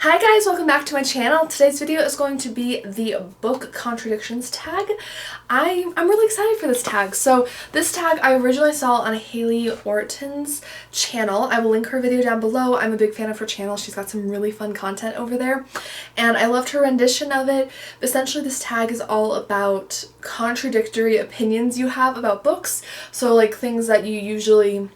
Hi guys, welcome back to my channel. Today's video is going to be the Book Contradictions tag. I'm really excited for this tag. So this tag I originally saw on Haley Orton's channel. I will link her video down below. I'm a big fan of her channel. She's got some really fun content over there and I loved her rendition of it. Essentially this tag is all about contradictory opinions you have about books. So like things that you usually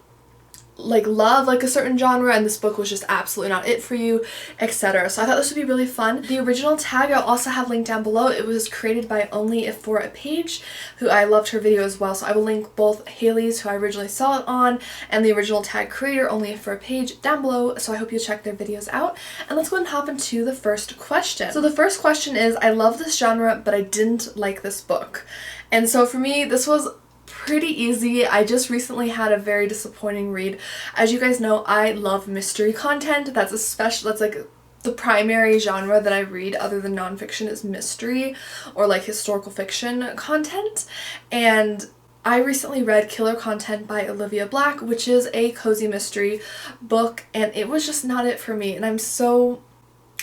love like a certain genre and this book was just absolutely not it for you, etc. So I thought this would be really fun. The original tag I'll also have linked down below. It was created by Only If For a Page, who I loved her video as well. So I will link both Haley's, who I originally saw it on, and the original tag creator, Only If For a Page, down below. So I hope you'll check their videos out. And let's go ahead and hop into the first question. So the first question is, I love this genre, but I didn't like this book. And so for me, this was pretty easy. I just recently had a very disappointing read. As you guys know, I love mystery content. That's like the primary genre that I read other than nonfiction is mystery or like historical fiction content. And I recently read Killer Content by Olivia Blacke, which is a cozy mystery book, and it was just not it for me, and I'm so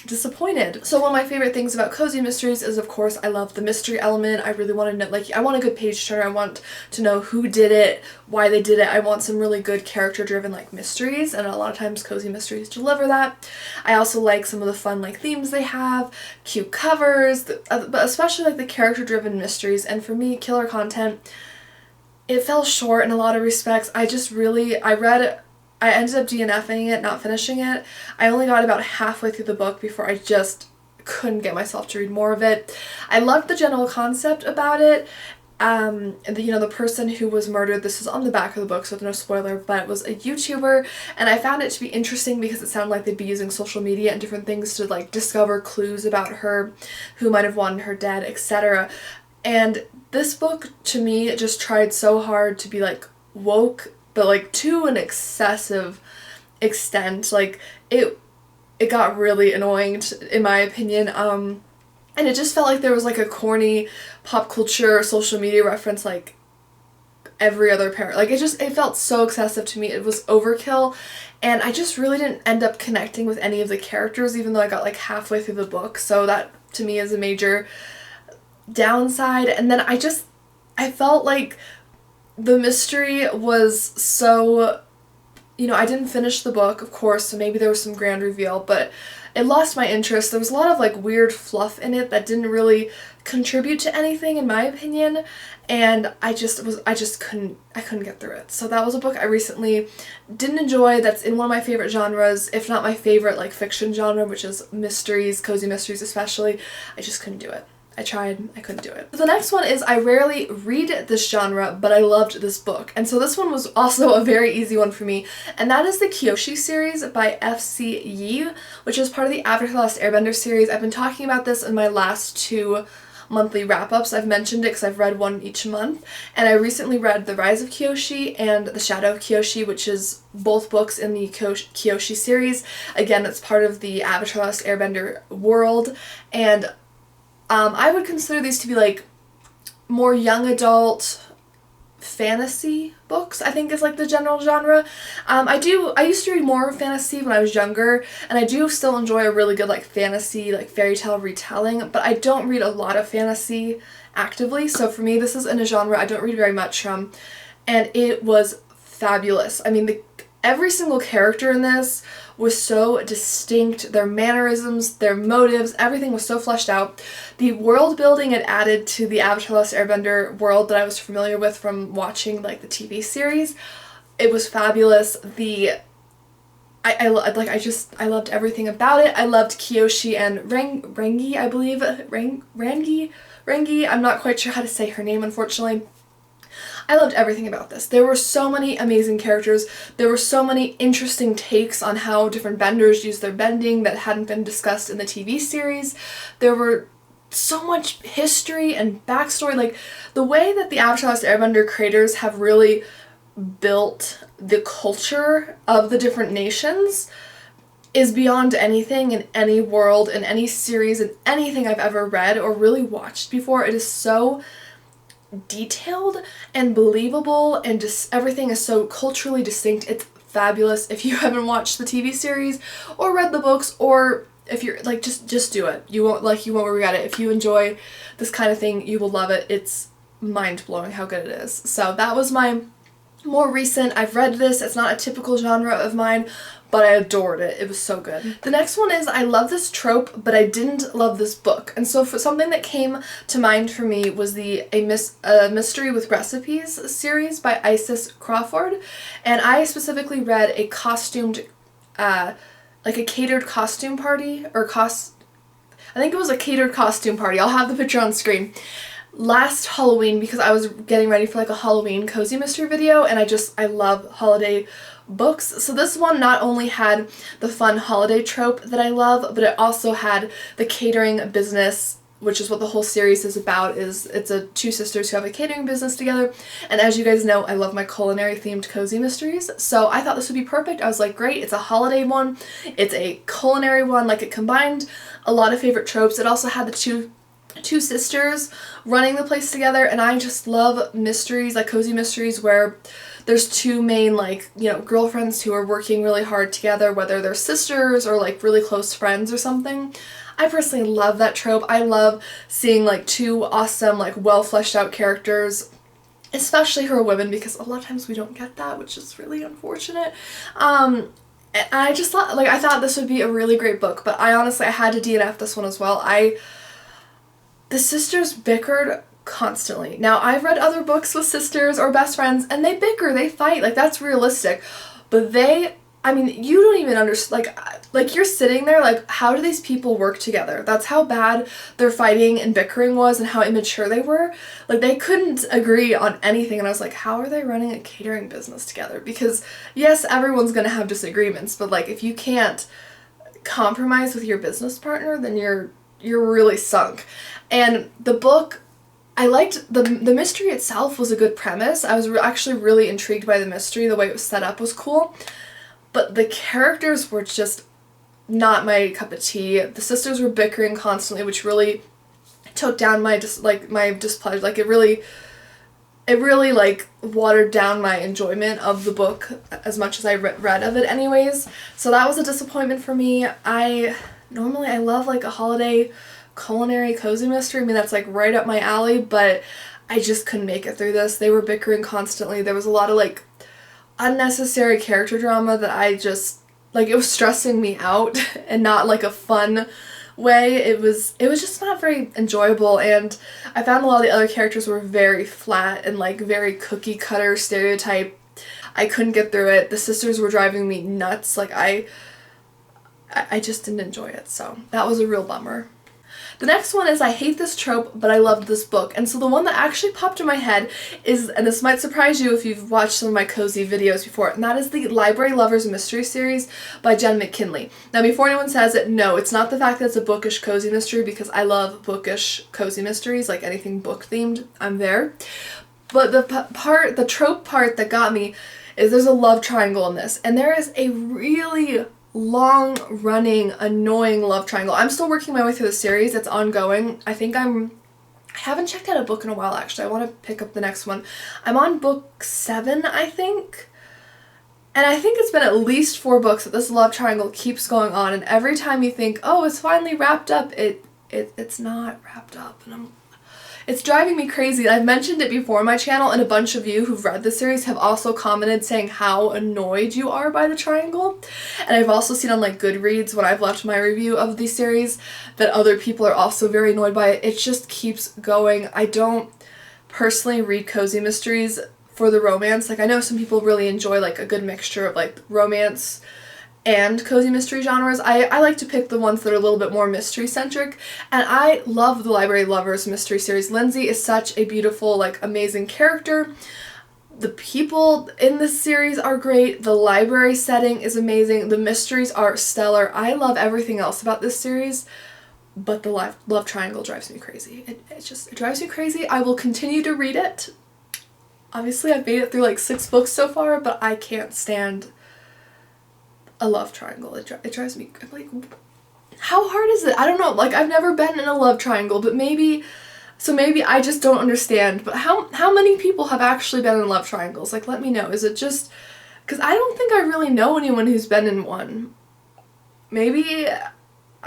disappointed. So one of my favorite things about cozy mysteries is, of course, I love the mystery element. I really want to know, like, I want a good page turner. I want to know who did it, why they did it. I want some really good character driven like mysteries, and a lot of times cozy mysteries deliver that. I also like some of the fun like themes they have, cute covers, but especially like the character driven mysteries. And for me, Killer Content, it fell short in a lot of respects. I ended up DNFing it, not finishing it. I only got about halfway through the book before I just couldn't get myself to read more of it. I loved the general concept about it. The person who was murdered, this is on the back of the book, so no spoiler, but it was a YouTuber, and I found it to be interesting because it sounded like they'd be using social media and different things to like discover clues about her, who might have wanted her dead, etc. And this book, to me, just tried so hard to be like woke, but like to an excessive extent. Like it got really annoying in my opinion, and it just felt like there was like a corny pop culture social media reference like every other parent. Like it felt so excessive to me. It was overkill, and I just really didn't end up connecting with any of the characters, even though I got like halfway through the book. So that to me is a major downside. And then I felt like the mystery was so, I didn't finish the book, of course, so maybe there was some grand reveal, but it lost my interest. There was a lot of like weird fluff in it that didn't really contribute to anything in my opinion, and I couldn't get through it. So that was a book I recently didn't enjoy. That's in one of my favorite genres, if not my favorite like fiction genre, which is mysteries, cozy mysteries especially. I just couldn't do it. I tried, I couldn't do it. The next one is, I rarely read this genre, but I loved this book. And so this one was also a very easy one for me, and that is the Kyoshi series by F.C. Yee, which is part of the Avatar: The Last Airbender series. I've been talking about this in my last two monthly wrap-ups. I've mentioned it because I've read one each month, and I recently read The Rise of Kyoshi and The Shadow of Kyoshi, which is both books in the Kyoshi series. Again, it's part of the Avatar: The Last Airbender world, and I would consider these to be like more young adult fantasy books, I think is like the general genre. I used to read more fantasy when I was younger, and I do still enjoy a really good like fantasy, like fairy tale retelling, but I don't read a lot of fantasy actively. So for me, this is in a genre I don't read very much from, and it was fabulous. I mean, every single character in this was so distinct. Their mannerisms, their motives, everything was so fleshed out. The world building it added to the Avatar: The Last Airbender world that I was familiar with from watching like the TV series. It was fabulous. I loved everything about it. I loved Kyoshi and Rangi, I believe. Rangi, I'm not quite sure how to say her name, unfortunately. I loved everything about this. There were so many amazing characters. There were so many interesting takes on how different benders use their bending that hadn't been discussed in the TV series. There were so much history and backstory. Like the way that the Avatar: The Last Airbender creators have really built the culture of the different nations is beyond anything in any world, in any series, in anything I've ever read or really watched before. It is so detailed and believable, and just everything is so culturally distinct. It's fabulous. If you haven't watched the TV series or read the books or if you're like, just do it. You won't regret it. If you enjoy this kind of thing, you will love it. It's mind-blowing how good it is. So that was my more recent. I've read this. It's not a typical genre of mine, but I adored it. It was so good. The next one is I love this trope, but I didn't love this book. And so for something that came to mind for me was a Mystery with Recipes series by Isis Crawford. And I specifically read a costumed, like a catered costume party, or I think it was a catered costume party. I'll have the picture on screen. Last Halloween, because I was getting ready for like a Halloween cozy mystery video, and I love holiday books. So this one not only had the fun holiday trope that I love, but it also had the catering business, which is what the whole series is about. It's two sisters who have a catering business together, and as you guys know, I love my culinary themed cozy mysteries, so I thought this would be perfect. I was like, great, it's a holiday one, it's a culinary one, like it combined a lot of favorite tropes. It also had the two sisters running the place together, and I just love mysteries, like cozy mysteries, where there's two main, like, you know, girlfriends who are working really hard together, whether they're sisters or like really close friends or something. I personally love that trope. I love seeing like two awesome, like well fleshed out characters, especially who are women, because a lot of times we don't get that, which is really unfortunate. And I just thought, like, I thought this would be a really great book, but I had to DNF this one as well. The sisters bickered constantly. Now, I've read other books with sisters or best friends, and they bicker, they fight, like, that's realistic. But I mean, you don't even understand, like you're sitting there like, how do these people work together? That's how bad their fighting and bickering was and how immature they were. Like, they couldn't agree on anything, and I was like, how are they running a catering business together? Because, yes, everyone's gonna have disagreements, but like, if you can't compromise with your business partner, then you're really sunk. And the book, I liked the mystery itself was a good premise. I was actually really intrigued by the mystery. The way it was set up was cool. But the characters were just not my cup of tea. The sisters were bickering constantly, which really took down my displeasure. Like, it really like watered down my enjoyment of the book as much as I read of it anyways. So that was a disappointment for me. Normally I love like a holiday culinary cozy mystery. I mean, that's like right up my alley, but I just couldn't make it through this. They were bickering constantly. There was a lot of like unnecessary character drama that I just, like, it was stressing me out and not like a fun way. It was just not very enjoyable, and I found a lot of the other characters were very flat and like very cookie cutter stereotype. I couldn't get through it. The sisters were driving me nuts. Like, I just didn't enjoy it, so that was a real bummer. The next one is I hate this trope, but I loved this book. And so the one that actually popped in my head is, and this might surprise you if you've watched some of my cozy videos before, and that is the Library Lovers Mystery Series by Jenn McKinlay. Now, before anyone says it, no, it's not the fact that it's a bookish cozy mystery, because I love bookish cozy mysteries, like anything book themed, I'm there. But the trope part that got me is there's a love triangle in this, and there is a really long-running, annoying love triangle. I'm still working my way through the series. It's ongoing. I haven't checked out a book in a while, actually. I want to pick up the next one. I'm on book 7, I think. And I think it's been at least 4 books that this love triangle keeps going on, and every time you think, oh, it's finally wrapped up, it's not wrapped up, and it's driving me crazy. I've mentioned it before on my channel, and a bunch of you who've read the series have also commented saying how annoyed you are by the triangle. And I've also seen on like Goodreads, when I've left my review of the series, that other people are also very annoyed by it. It just keeps going. I don't personally read cozy mysteries for the romance. Like, I know some people really enjoy like a good mixture of like romance and cozy mystery genres. I like to pick the ones that are a little bit more mystery centric, and I love the Library Lovers mystery series. Lindsay is such a beautiful, like, amazing character. The people in this series are great. The library setting is amazing. The mysteries are stellar. I love everything else about this series, but the love triangle drives me crazy. It drives me crazy. I will continue to read it. Obviously, I've made it through like 6 books so far, but I can't stand a love triangle. It drives me, I'm like, how hard is it? I don't know, like, I've never been in a love triangle, but maybe I just don't understand. But how many people have actually been in love triangles? Like, let me know. Is it just, because I don't think I really know anyone who's been in one. Maybe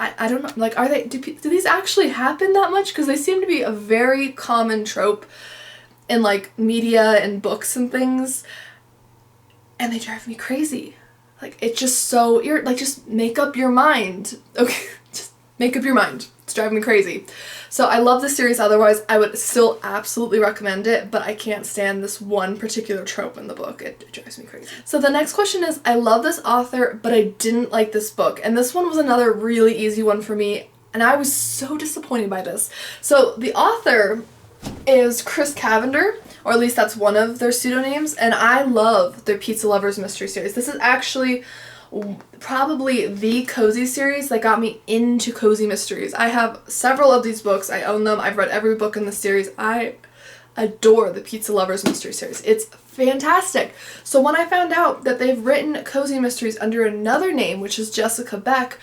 I don't know, like, do these actually happen that much? Because they seem to be a very common trope in, like, media and books and things, and they drive me crazy. Like, it's just so like, just make up your mind. Okay, just make up your mind. It's driving me crazy. So I love this series, otherwise I would still absolutely recommend it, but I can't stand this one particular trope in the book. It drives me crazy. So the next question is, I love this author, but I didn't like this book. And this one was another really easy one for me, and I was so disappointed by this. So the author is Chris Cavender, or at least that's one of their pseudonyms, and I love their Pizza Lovers mystery series. This is actually probably the cozy series that got me into cozy mysteries. I have several of these books. I own them. I've read every book in the series. I adore the Pizza Lovers mystery series. It's fantastic. So when I found out that they've written cozy mysteries under another name, which is Jessica Beck,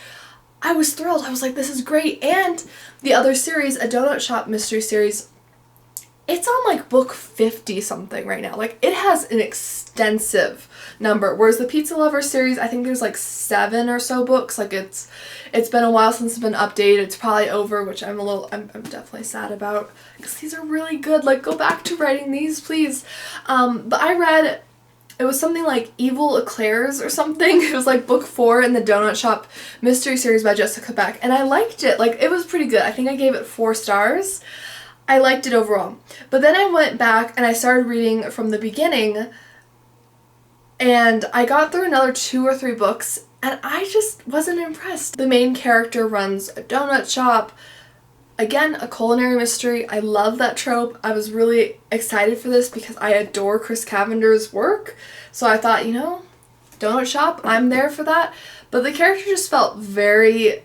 I was thrilled. I was like, this is great. And the other series, a donut shop mystery series, it's on like book 50 something right now. Like, it has an extensive number, whereas the Pizza Lover series, I think there's like 7 or so books. Like, it's been a while since it's been updated. It's probably over, which I'm definitely sad about, because these are really good. Like, go back to writing these, please. But I read, it was something like Evil Eclairs or something. It was like book 4 in the Donut Shop mystery series by Jessica Beck, and I liked it. Like, it was pretty good. I think I gave it 4 stars. I liked it overall. But then I went back and I started reading from the beginning, and I got through another 2 or 3 books, and I just wasn't impressed. The main character runs a donut shop. Again, a culinary mystery. I love that trope. I was really excited for this because I adore Chris Cavender's work. So I thought, you know, donut shop, I'm there for that. But the character just felt very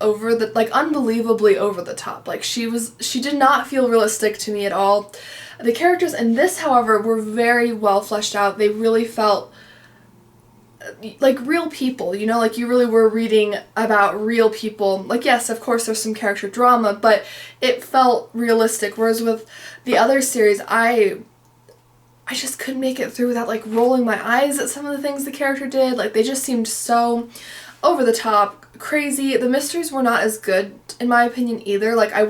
over the, like, unbelievably over the top. Like, she did not feel realistic to me at all. The characters in this, however, were very well fleshed out. They really felt like real people, you know, like you really were reading about real people. Like, yes, of course there's some character drama, but it felt realistic, whereas with the other series, I just couldn't make it through without, like, rolling my eyes at some of the things the character did. Like, they just seemed so over the top, crazy. The mysteries were not as good, in my opinion, either. Like, I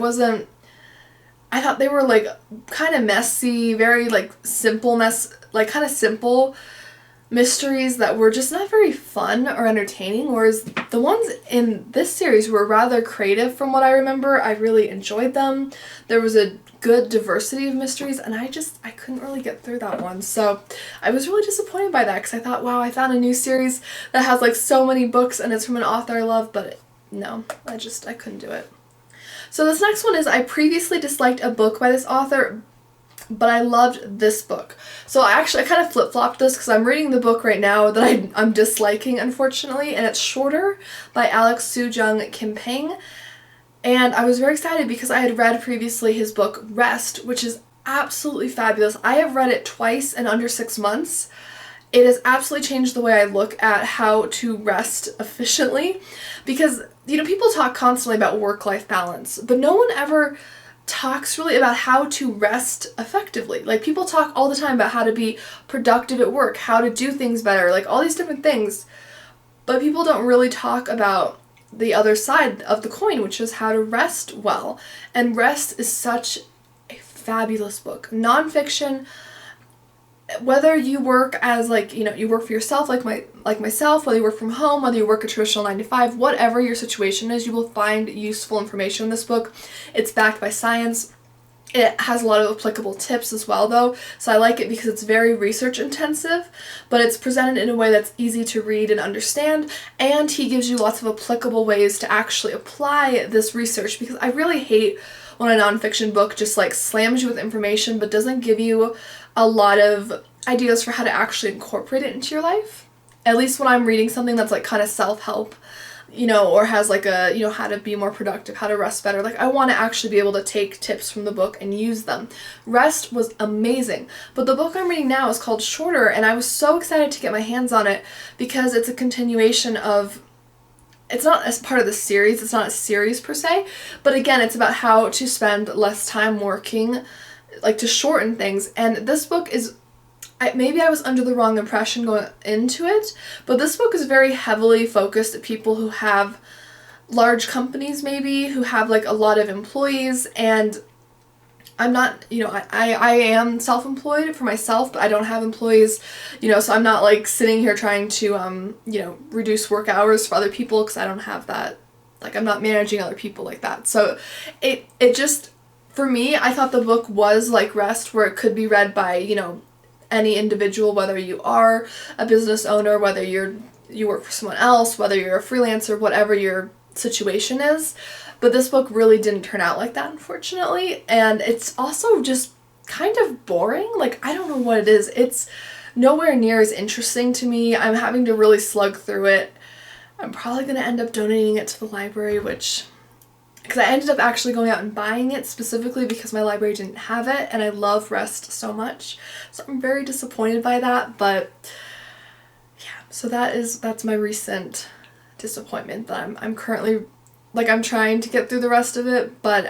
thought they were, like, kind of messy, very, like, simple kind of simple mysteries that were just not very fun or entertaining, whereas the ones in this series were rather creative from what I remember. I really enjoyed them. There was a good diversity of mysteries, and I couldn't really get through that one. So I was really disappointed by that, because I thought, wow, I found a new series that has, like, so many books and it's from an author I love, but no, I couldn't do it. So this next one is, I previously disliked a book by this author, but I loved this book. So I kind of flip-flopped this, because I'm reading the book right now that I'm disliking, unfortunately, and it's Shorter by Alex SooJung Kim Pang. And I was very excited because I had read previously his book Rest, which is absolutely fabulous. I have read it twice in under 6 months. It has absolutely changed the way I look at how to rest efficiently, because, you know, people talk constantly about work-life balance, but no one ever talks really about how to rest effectively. Like, people talk all the time about how to be productive at work, how to do things better, like all these different things, but people don't really talk about the other side of the coin, which is how to rest well. And Rest is such a fabulous book. Nonfiction, whether you work as, like, you know, you work for yourself, like myself, whether you work from home, whether you work a traditional 9-to-5, whatever your situation is, you will find useful information in this book. It's backed by science. It has a lot of applicable tips as well, though, so I like it because it's very research intensive, but it's presented in a way that's easy to read and understand, and he gives you lots of applicable ways to actually apply this research, because I really hate when a nonfiction book just, like, slams you with information but doesn't give you a lot of ideas for how to actually incorporate it into your life. At least when I'm reading something that's, like, kind of self-help, you know, or has, like, a, you know, how to be more productive, how to rest better. Like, I want to actually be able to take tips from the book and use them. Rest was amazing. But the book I'm reading now is called Shorter, and I was so excited to get my hands on it because it's a continuation of, it's not as part of the series, it's not a series per se, but again, it's about how to spend less time working, like, to shorten things. And this book is, maybe I was under the wrong impression going into it, but this book is very heavily focused at people who have large companies maybe who have like a lot of employees, and I'm not, you know, I am self-employed for myself, but I don't have employees, you know, so I'm not like sitting here trying to, you know, reduce work hours for other people, because I don't have that, like I'm not managing other people like that. So it just, for me, I thought the book was like Rest, where it could be read by, you know, any individual, whether you are a business owner, whether you work for someone else, whether you're a freelancer, whatever your situation is. But this book really didn't turn out like that, unfortunately, and it's also just kind of boring. Like, I don't know what it is. It's nowhere near as interesting to me. I'm having to really slug through it. I'm probably going to end up donating it to the library, because I ended up actually going out and buying it specifically because my library didn't have it, and I love Rest so much. So I'm very disappointed by that, but yeah, so that's my recent disappointment, that I'm currently, like, I'm trying to get through the rest of it, but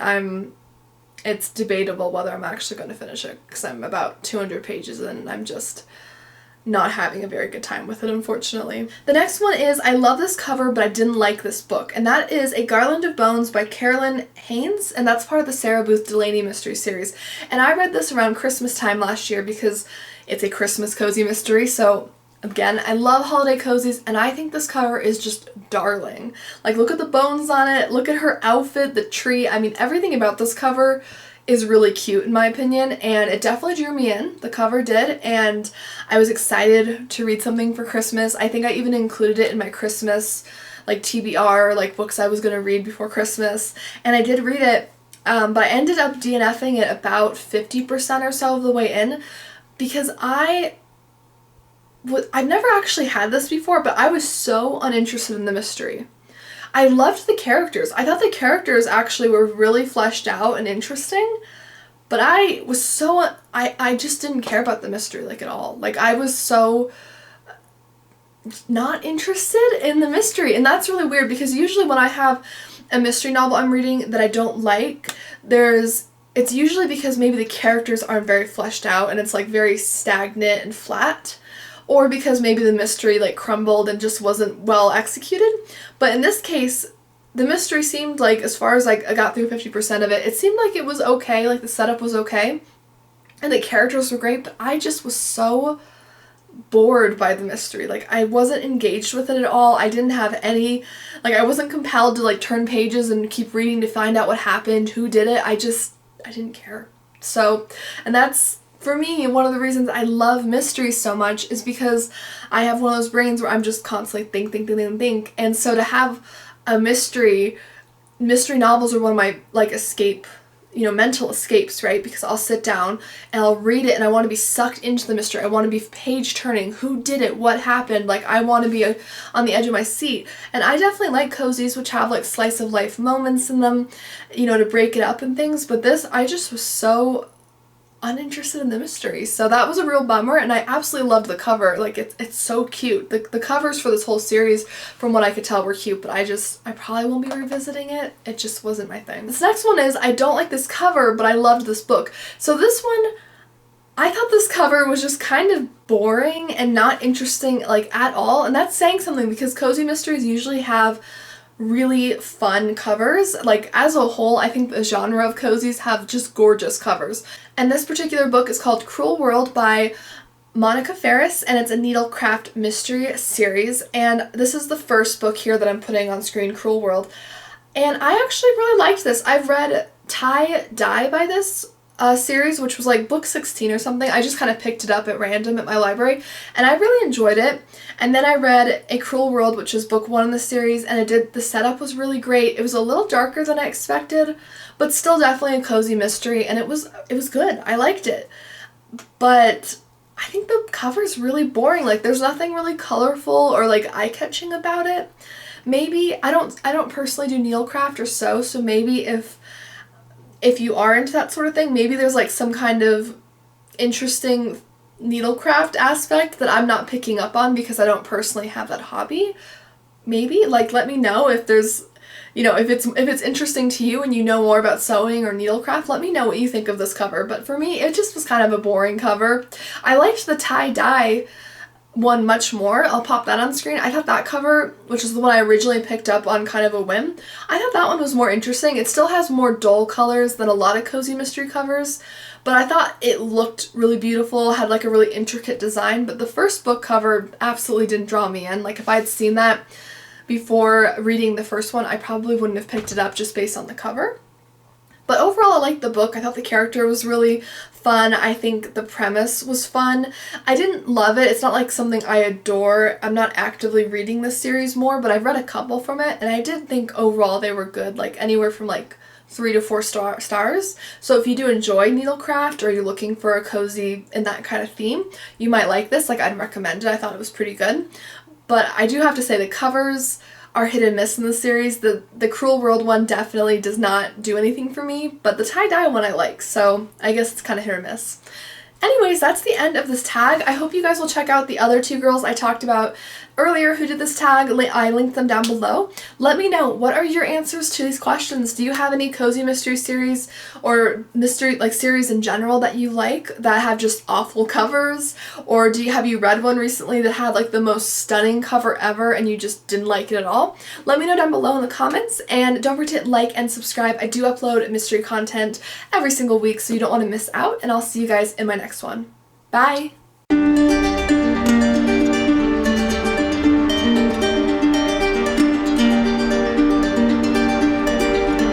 it's debatable whether I'm actually going to finish it, because I'm about 200 pages in and I'm just not having a very good time with it, unfortunately. The next one is, I love this cover, but I didn't like this book, and that is A Garland of Bones by Carolyn Haines, and that's part of the Sarah Booth Delaney mystery series. And I read this around Christmas time last year because it's a Christmas cozy mystery, so again, I love holiday cozies, and I think this cover is just darling. Like, look at the bones on it, look at her outfit, the tree. I mean, everything about this cover is really cute in my opinion, and it definitely drew me in. The cover did, and I was excited to read something for Christmas. I think I even included it in my Christmas, like, TBR, like, books I was going to read before Christmas, and I did read it, but I ended up DNFing it about 50% or so of the way in, because I've never actually had this before, but I was so uninterested in the mystery. I loved the characters. I thought the characters actually were really fleshed out and interesting, but I was so, I just didn't care about the mystery, like, at all. Like, I was so not interested in the mystery, and that's really weird, because usually when I have a mystery novel I'm reading that I don't like, it's usually because maybe the characters aren't very fleshed out and it's like very stagnant and flat, or because maybe the mystery like crumbled and just wasn't well executed. But in this case, the mystery seemed like, as far as like I got through 50% of it, it seemed like it was okay, like the setup was okay, and the characters were great, but I just was so bored by the mystery. Like, I wasn't engaged with it at all. I didn't have any, like, I wasn't compelled to like turn pages and keep reading to find out what happened, who did it. I didn't care. So, and that's, for me, one of the reasons I love mysteries so much is because I have one of those brains where I'm just constantly think. And so to have a mystery novels are one of my, like, escape, you know, mental escapes, right? Because I'll sit down and I'll read it and I want to be sucked into the mystery. I want to be page turning. Who did it? What happened? Like, I want to be on the edge of my seat. And I definitely like cozies which have like slice of life moments in them, you know, to break it up and things. But this, I just was so uninterested in the mystery, so that was a real bummer. And I absolutely loved the cover. Like, it's so cute. The covers for this whole series, from what I could tell, were cute, but I probably won't be revisiting it. It just wasn't my thing. This next one is, I don't like this cover, but I loved this book. So this one, I thought this cover was just kind of boring and not interesting, like, at all, and that's saying something, because cozy mysteries usually have really fun covers. Like, as a whole, I think the genre of cozies have just gorgeous covers. And this particular book is called Cruel World by Monica Ferris, and it's a needlecraft mystery series, and this is the first book here that I'm putting on screen, Cruel World. And I actually really liked this. I've read Tie Dye by this series, which was like book 16 or something. I just kind of picked it up at random at my library, and I really enjoyed it. And then I read A Cruel World, which is book 1 in the series, and the setup was really great. It was a little darker than I expected, but still definitely a cozy mystery, and it was good. I liked it. But I think the cover's really boring. Like, there's nothing really colorful or like eye-catching about it. Maybe I don't personally do needlecraft or sew, so maybe if you are into that sort of thing, maybe there's like some kind of interesting needlecraft aspect that I'm not picking up on because I don't personally have that hobby. Maybe, like, let me know if there's, you know, if it's interesting to you and you know more about sewing or needlecraft, let me know what you think of this cover. But for me, it just was kind of a boring cover. I liked the tie-dye one much more. I'll pop that on screen. I thought that cover, which is the one I originally picked up on kind of a whim, I thought that one was more interesting. It still has more dull colors than a lot of cozy mystery covers, but I thought it looked really beautiful, had like a really intricate design, but the first book cover absolutely didn't draw me in. Like if I'd seen that before reading the first one, I probably wouldn't have picked it up just based on the cover. But overall, I liked the book. I thought the character was really fun. I think the premise was fun. I didn't love it. It's not like something I adore. I'm not actively reading this series more, but I've read a couple from it, and I did think overall they were good, like anywhere from like 3 to 4 stars. So if you do enjoy needlecraft or you're looking for a cozy in that kind of theme, you might like this. Like I'd recommend it. I thought it was pretty good. But I do have to say the covers are hit and miss in the series. The Cruel World one definitely does not do anything for me, but the tie-dye one I like, so I guess it's kind of hit or miss. Anyways, that's the end of this tag. I hope you guys will check out the other 2 girls I talked about earlier who did this tag. I linked them down below. Let me know, what are your answers to these questions? Do you have any cozy mystery series or mystery like series in general that you like that have just awful covers? Or have you read one recently that had like the most stunning cover ever and you just didn't like it at all? Let me know down below in the comments, and don't forget to like and subscribe. I do upload mystery content every single week, so you don't want to miss out, and I'll see you guys in my next one. Bye!